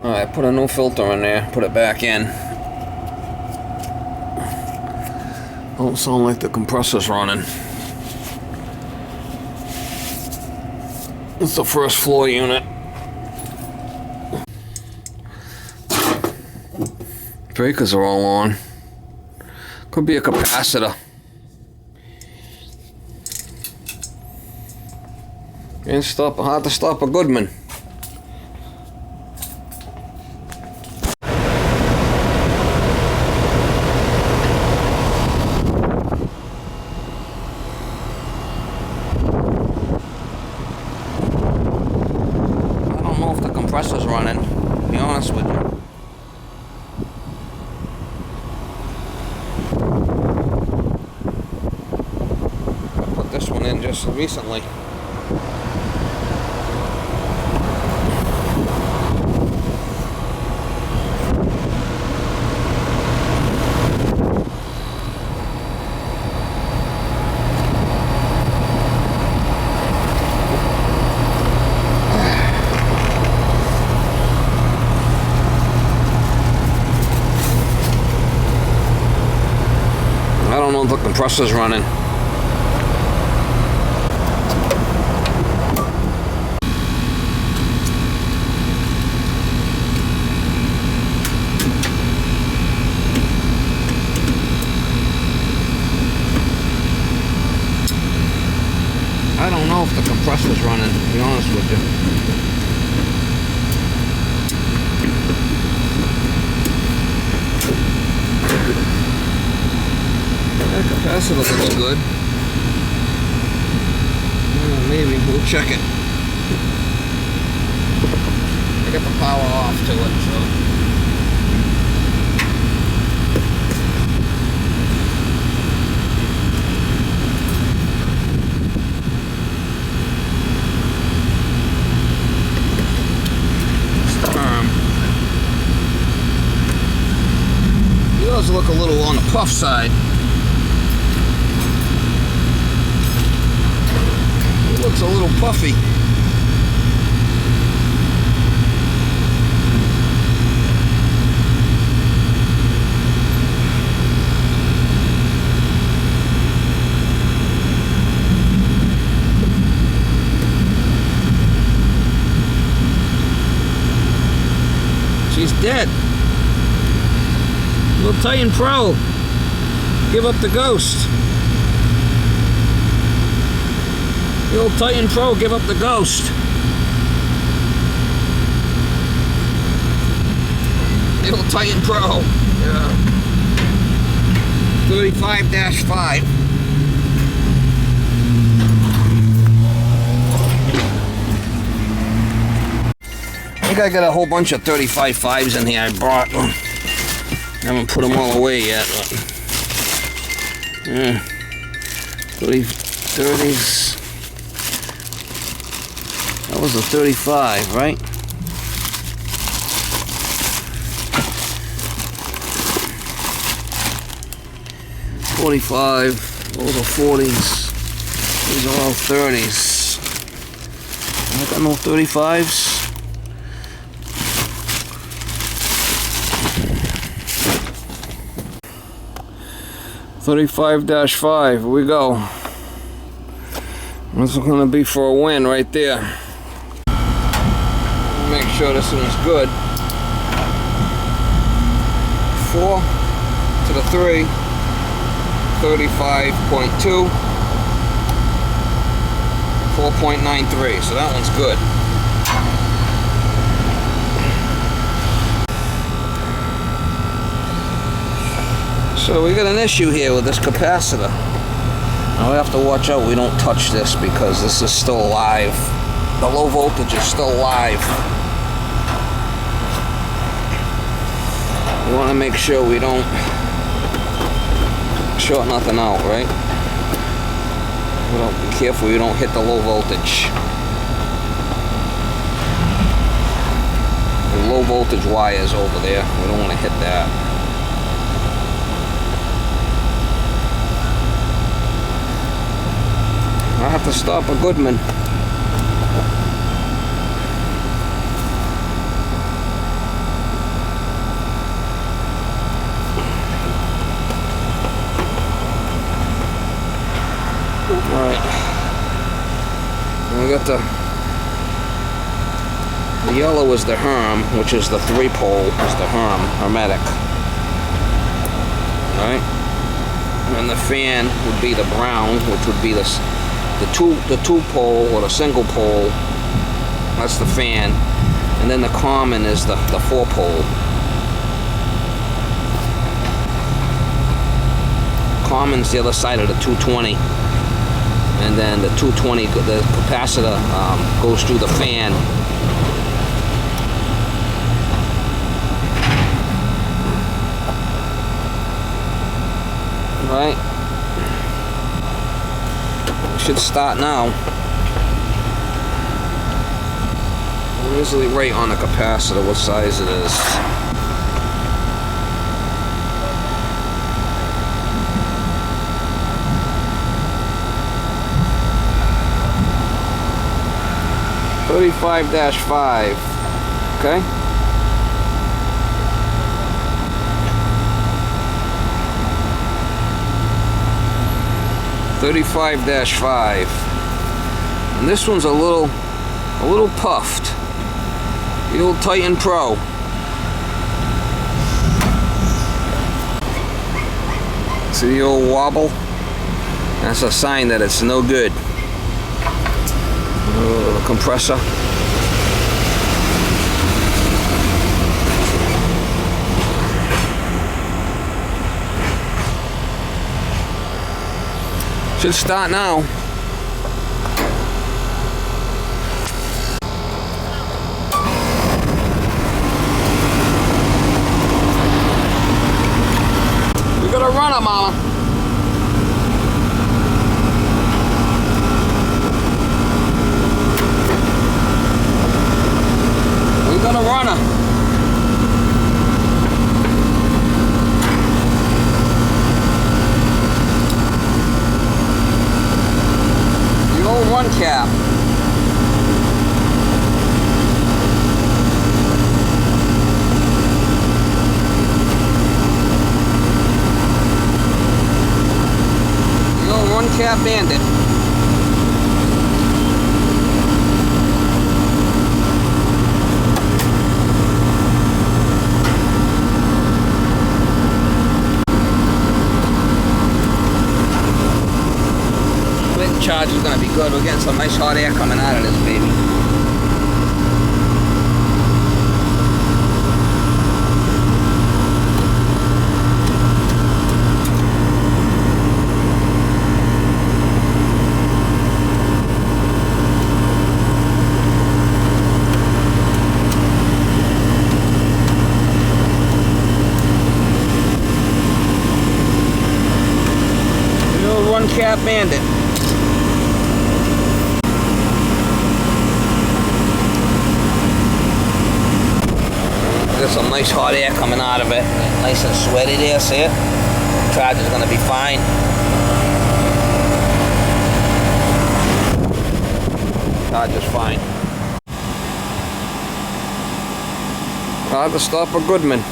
Alright, put a new filter in there, put it back in. Don't sound like the compressor's running. It's the first floor unit. Breakers are all on. Could be a capacitor. Hard to stop a Goodman. I don't know if the compressor's running, to be honest with you. I put this one in just recently. I don't know if the compressor's running. I don't know if the compressor's running, to be honest with you. That capacitor looks good. Maybe we'll check it. I got the power off to it, so. He does look a little on the puff side. Looks a little puffy. She's dead. Little Titan Pro. Give up the ghost. The old Titan Pro, give up the ghost. The old Titan Pro. Yeah. 35-5. I think I got a whole bunch of 35.5s in here I brought. Haven't put them all away yet. 30s. That was a 35, right? .45, those are 40s. These are all 30s. I got no 35s. .35-5, here we go. This is gonna be for a win right there. Make sure this one is good. 4 to the 3, 35.2, 4.93, so that one's good. So we got an issue here with this capacitor. Now we have to watch out we don't touch this because this is still live. The low voltage is still live. We want to make sure we don't short nothing out, right? We don't be careful we don't hit the low voltage. The low voltage wires over there. We don't want to hit that. I have to stop a Goodman. Alright. We got the yellow is the Herm, which is the 3-pole, is the hermetic. Alright. And the fan would be the brown, which would be the 2-pole or the single pole. That's the fan. And then the common is the 4-pole. Common's the other side of the 220. And then the 220, the capacitor goes through the fan. Right. Should start now. We're usually right on the capacitor, what size it is. (35-5). Okay. (35-5). And this one's a little puffed. The old Titan Pro. See the old wobble? That's a sign that it's no good. The compressor. Should start now. We got a runner, mama. We got a runner. One cap. The old 1-cap Bandit. Charge is going to be good. We're getting some nice hot air coming out of this baby. The old 1-cap Bandit. There's some nice hot air coming out of it. Nice and sweaty there, see it? Charger's gonna be fine. Charger's fine. Hard to stop a Goodman.